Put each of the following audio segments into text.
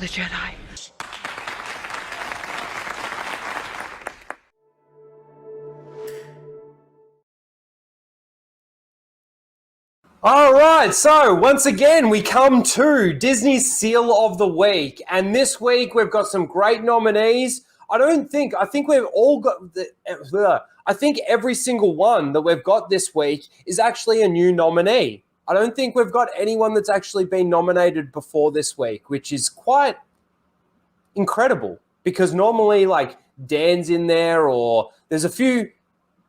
the Jedi. All right, so once again, we come to Disney's Seal of the Week. And this week, we've got some great nominees. I think we've all got, I think every single one that we've got this week is actually a new nominee. I don't think we've got anyone that's actually been nominated before this week, which is quite incredible because normally like Dan's in there or there's a few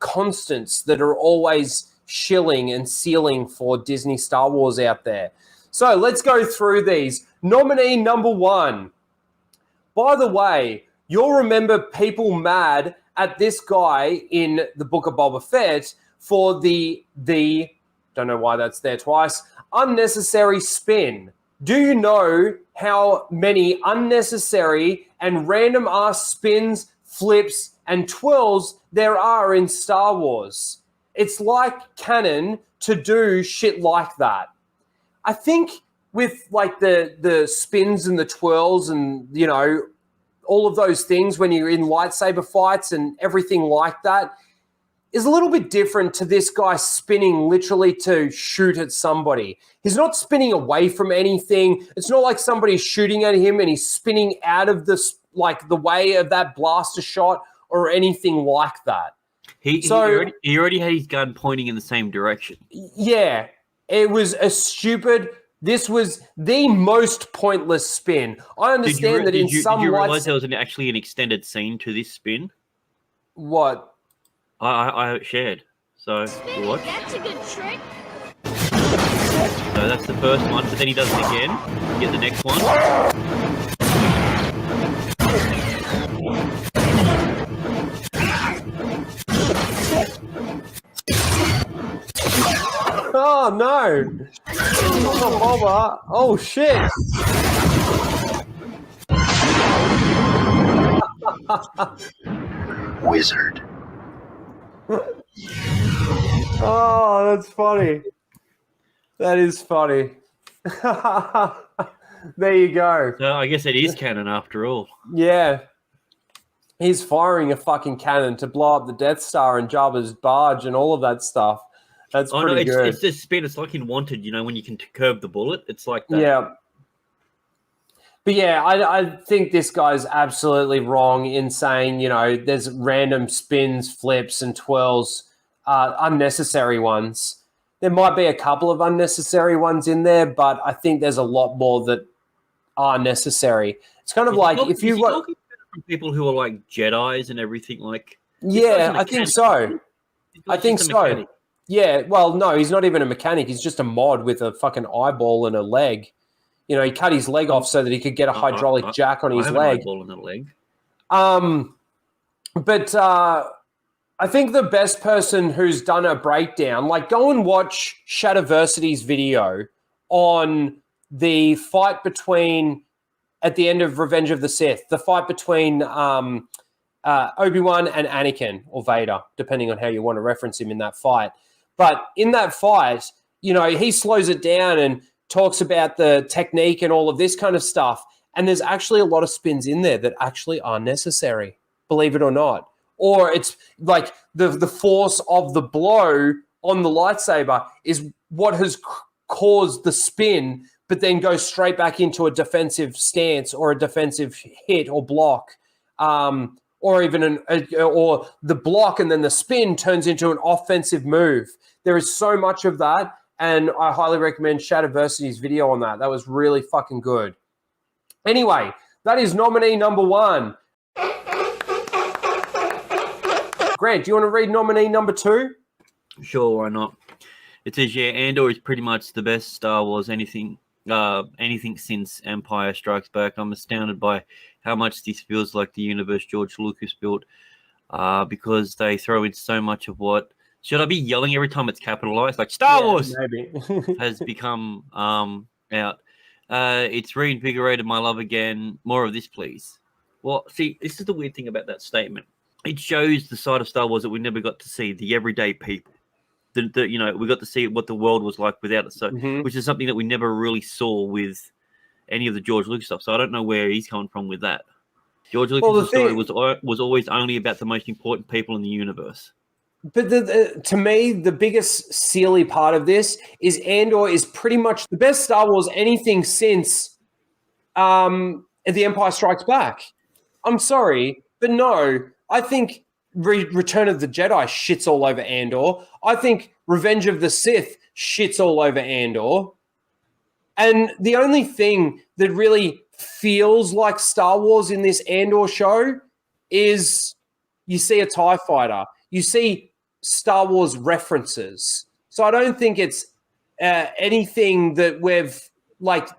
constants that are always shilling and sealing for Disney Star Wars out there. So let's go through these. Nominee number 1. By the way, you'll remember people mad at this guy in the Book of Boba Fett for the don't know why that's there twice, unnecessary spin. Do you know how many unnecessary and random ass spins, flips, and twirls there are in Star Wars? It's like canon to do shit like that. I think with like the spins and the twirls and, you know, all of those things when you're in lightsaber fights and everything like that is a little bit different to this guy spinning literally to shoot at somebody. He's not spinning away from anything. It's not like somebody's shooting at him and he's spinning out of the way of that blaster shot or anything like that. He already had his gun pointing in the same direction. Yeah, it was a stupid. This was the most pointless spin. I understand Did you realize there was actually an extended scene to this spin? What? I shared. So you watch. That's a good trick. So that's the first one, but then he does it again. Get the next one. Oh no! Oh, Boba. Oh shit! Wizard. Oh, that's funny. That is funny. There you go. So I guess it is canon after all. Yeah. He's firing a fucking cannon to blow up the Death Star and Jabba's barge and all of that stuff. That's pretty good. It's this spin. It's like in Wanted, you know, when you can curve the bullet. It's like that. Yeah. But yeah, I think this guy's absolutely wrong in saying, you know, there's random spins, flips, and twirls, unnecessary ones. There might be a couple of unnecessary ones in there, but I think there's a lot more that are necessary. It's kind of like if you talking from people who are like Jedis and everything, like yeah, I think so. I think so. Mechanic. Yeah, well, no, he's not even a mechanic. He's just a mod with a fucking eyeball and a leg. You know, he cut his leg off so that he could get a hydraulic jack on his leg. Eyeball and a leg. But I think the best person who's done a breakdown, like go and watch Shadowversity's video on the fight between, at the end of Revenge of the Sith, the fight between Obi-Wan and Anakin or Vader, depending on how you want to reference him in that fight. But in that fight, you know, he slows it down and talks about the technique and all of this kind of stuff. And there's actually a lot of spins in there that actually are necessary, believe it or not. Or it's like the force of the blow on the lightsaber is what has caused the spin, but then goes straight back into a defensive stance or a defensive hit or block. Or even or the block and then the spin turns into an offensive move. There is so much of that, and I highly recommend Shadowversity's video on that. That was really fucking good. Anyway, that is nominee number 1. Grant, do you want to read nominee number 2? Sure, why not? It says, yeah, Andor is pretty much the best Star Wars anything since Empire Strikes Back. I'm astounded by how much this feels like the universe George Lucas built because they throw in so much of what... Should I be yelling every time it's capitalized? Like Star Wars maybe. has become out. It's reinvigorated my love again. More of this, please. Well, see, this is the weird thing about that statement. It shows the side of Star Wars that we never got to see, the everyday people. You know, we got to see what the world was like without it. So, which is something that we never really saw with any of the George Lucas stuff. So I don't know where he's coming from with that. George Well, the Lucas' story thing- was always only about the most important people in the universe. But to me, the biggest silly part of this is Andor is pretty much the best Star Wars anything since The Empire Strikes Back. I'm sorry, but no. I think Return of the Jedi shits all over Andor. I think Revenge of the Sith shits all over Andor. And the only thing that really feels like Star Wars in this Andor show is you see a TIE fighter. You see Star Wars references. So I don't think it's anything that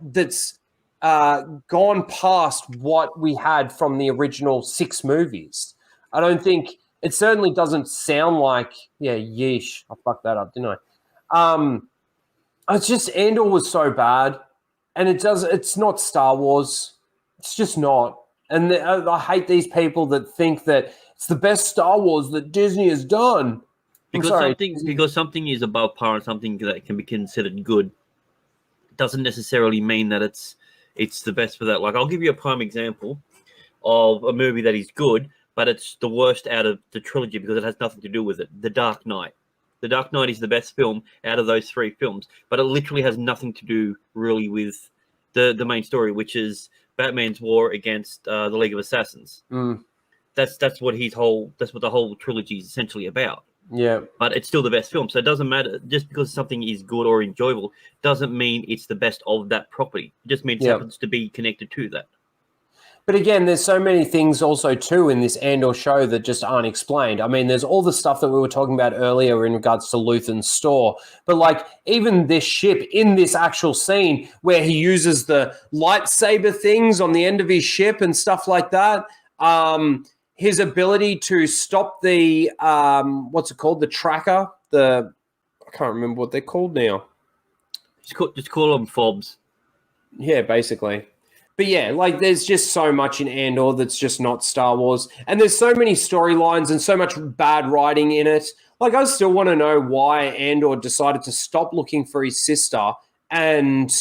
that's gone past what we had from the original 6 movies. I don't think it certainly doesn't sound like, yeesh, I fucked that up, didn't I? It's just Andor was so bad, and it's not Star Wars. It's just not. And I hate these people that think that it's the best Star Wars that Disney has done. Because something is above par and something that can be considered good doesn't necessarily mean that it's the best for that. Like, I'll give you a prime example of a movie that is good, but it's the worst out of the trilogy because it has nothing to do with it. The Dark Knight. The Dark Knight is the best film out of those 3 films, but it literally has nothing to do really with the main story, which is Batman's war against the League of Assassins. That's what the whole trilogy is essentially about. Yeah. But it's still the best film. So it doesn't matter. Just because something is good or enjoyable doesn't mean it's the best of that property. It just means it happens to be connected to that. But again, there's so many things also too in this Andor show that just aren't explained. I mean, there's all the stuff that we were talking about earlier in regards to Luthen's store. But like even this ship in this actual scene where he uses the lightsaber things on the end of his ship and stuff like that, his ability to stop the what's it called? The tracker. I can't remember what they're called now. Just call them fobs. Yeah, basically. But yeah, like there's just so much in Andor that's just not Star Wars. And there's so many storylines and so much bad writing in it. Like I still want to know why Andor decided to stop looking for his sister and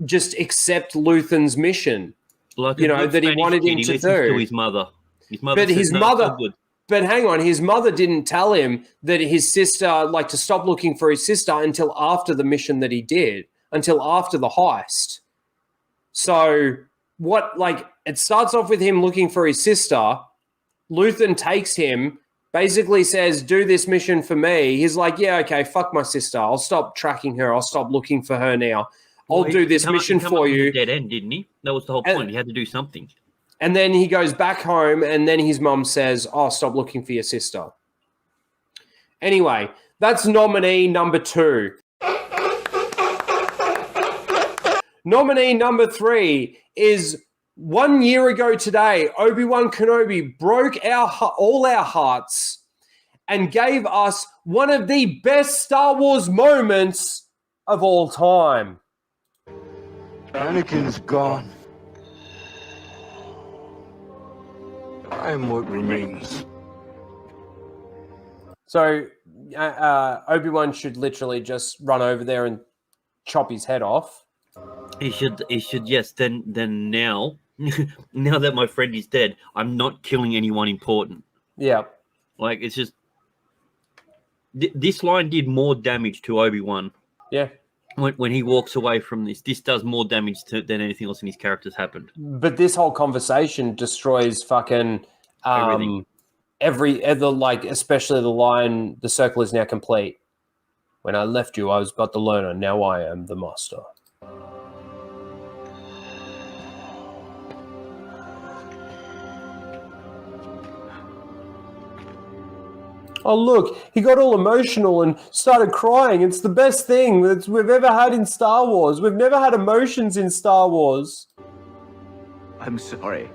just accept Luthen's mission. Like that he wanted him to do. To his mother. But his mother, but hang on, his mother didn't tell him that his sister, like to stop looking for his sister until after the mission that he did, until after the heist. So it starts off with him looking for his sister. Luthen takes him, basically says, do this mission for me. He's like, yeah, okay, fuck my sister. I'll stop tracking her. I'll stop looking for her now. I'll do this mission for you. Dead end, didn't he? That was the whole point. He had to do something. And then he goes back home, and then his mum says, oh, stop looking for your sister. Anyway, that's nominee number 2. Nominee number 3 is 1 year ago today, Obi-Wan Kenobi broke all our hearts and gave us one of the best Star Wars moments of all time. Anakin's gone. I am what remains. So Obi-Wan should literally just run over there and chop his head off. He should. Yes. Then now, now that my friend is dead, I'm not killing anyone important. Yeah. Like it's just this line did more damage to Obi-Wan. Yeah. When he walks away from this does more damage than anything else in his character's happened. But this whole conversation destroys fucking Everything. Especially the line, the circle is now complete. When I left you, I was but the learner. Now I am the master. Oh, look, he got all emotional and started crying. It's the best thing that we've ever had in Star Wars. We've never had emotions in Star Wars. I'm sorry.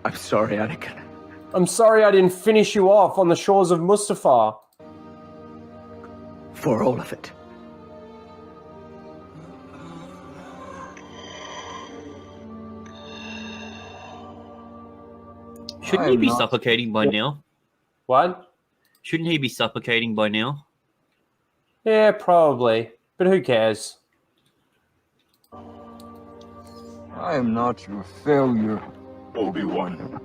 I'm sorry, Anakin. I'm sorry I didn't finish you off on the shores of Mustafar. For all of it. Shouldn't he be suffocating by now? What? Shouldn't he be suffocating by now? Yeah, probably. But who cares? I am not your failure, Obi-Wan.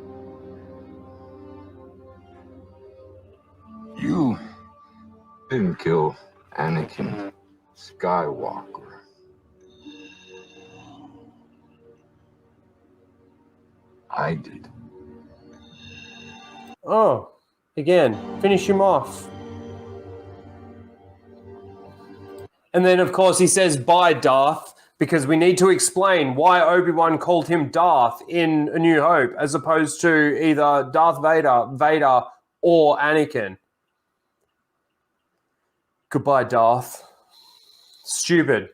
You didn't kill Anakin Skywalker. I did. Oh, again, finish him off. And then, of course, he says, bye, Darth, because we need to explain why Obi-Wan called him Darth in A New Hope, as opposed to either Darth Vader, Vader, or Anakin. Goodbye, Darth. Stupid.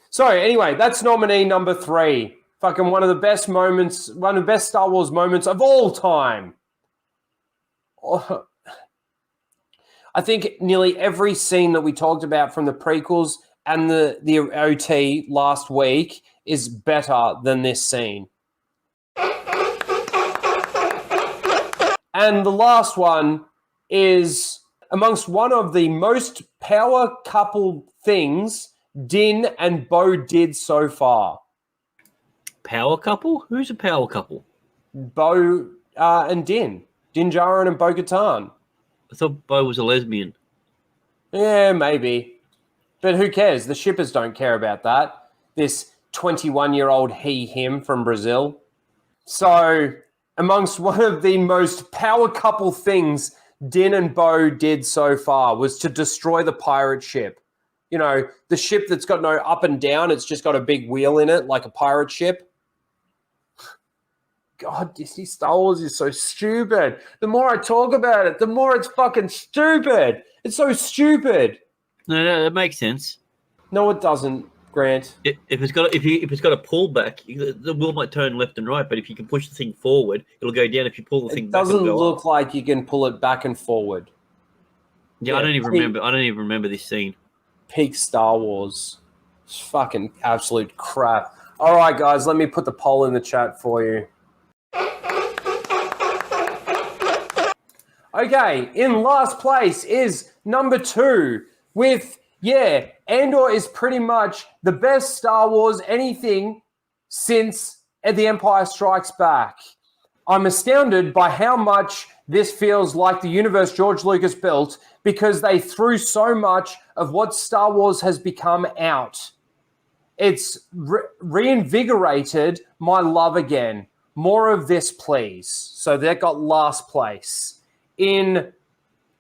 So, anyway, that's nominee number 3. Fucking one of the best moments, one of the best Star Wars moments of all time. I think nearly every scene that we talked about from the prequels and the OT last week is better than this scene. And the last one is amongst one of the most power couple things Din and Bo did so far. Power couple? Who's a power couple? Bo and Din. Din Djarin and Bo-Katan. I thought Bo was a lesbian. Yeah, maybe. But who cares? The shippers don't care about that. This 21-year-old he-him from Brazil. So, amongst one of the most power couple things Din and Bo did so far was to destroy the pirate ship. You know, the ship that's got no up and down, it's just got a big wheel in it, like a pirate ship. God, Disney Star Wars is so stupid. The more I talk about it, the more it's fucking stupid. It's so stupid. No, that makes sense. No, it doesn't, Grant. If it's got a pullback, the wheel might turn left and right. But if you can push the thing forward, it'll go down. If you pull the thing It back, doesn't it'll go look up. like you can pull it back and forward. Yeah, I don't even remember. I don't even remember this scene. Peak Star Wars. It's fucking absolute crap. All right, guys, let me put the poll in the chat for you. Okay, in last place is number 2 with, Andor is pretty much the best Star Wars anything since The Empire Strikes Back. I'm astounded by how much this feels like the universe George Lucas built because they threw so much of what Star Wars has become out. It's reinvigorated my love again. More of this, please. So that got last place. In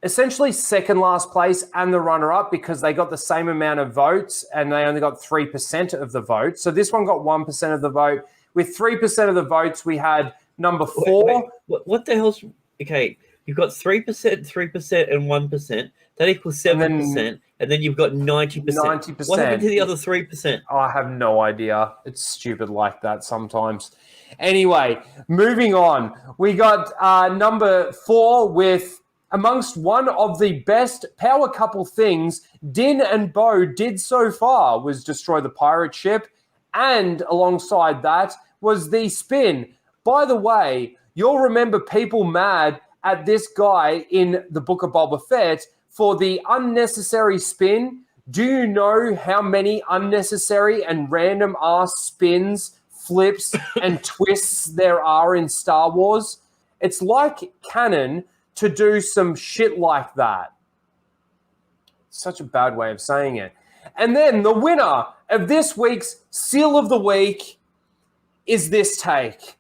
essentially second last place and the runner-up because they got the same amount of votes and they only got 3% of the vote. So this one got 1% of the vote. With 3% of the votes, we had number 4. Wait, what the hell's... Okay, you've got 3%, 3%, and 1%. That equals 7%. And then you've got 90%. 90%. What happened to the other 3%? I have no idea. It's stupid like that sometimes. Anyway, moving on. We got number 4 with amongst one of the best power couple things Din and Bo did so far was destroy the pirate ship. And alongside that was the spin. By the way, you'll remember people mad at this guy in the Book of Boba Fett for the unnecessary spin. Do you know how many unnecessary and random ass spins, flips, and twists there are in Star Wars? It's like canon to do some shit like that. Such a bad way of saying it. And then the winner of this week's Seal of the Week is this take.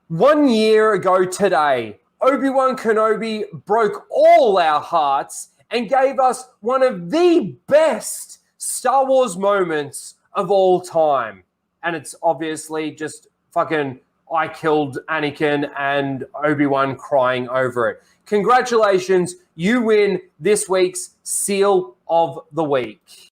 1 year ago today, Obi-Wan Kenobi broke all our hearts and gave us one of the best Star Wars moments of all time. And it's obviously just fucking I killed Anakin and Obi-Wan crying over it. Congratulations, you win this week's Seal of the Week.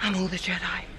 I'm all the Jedi.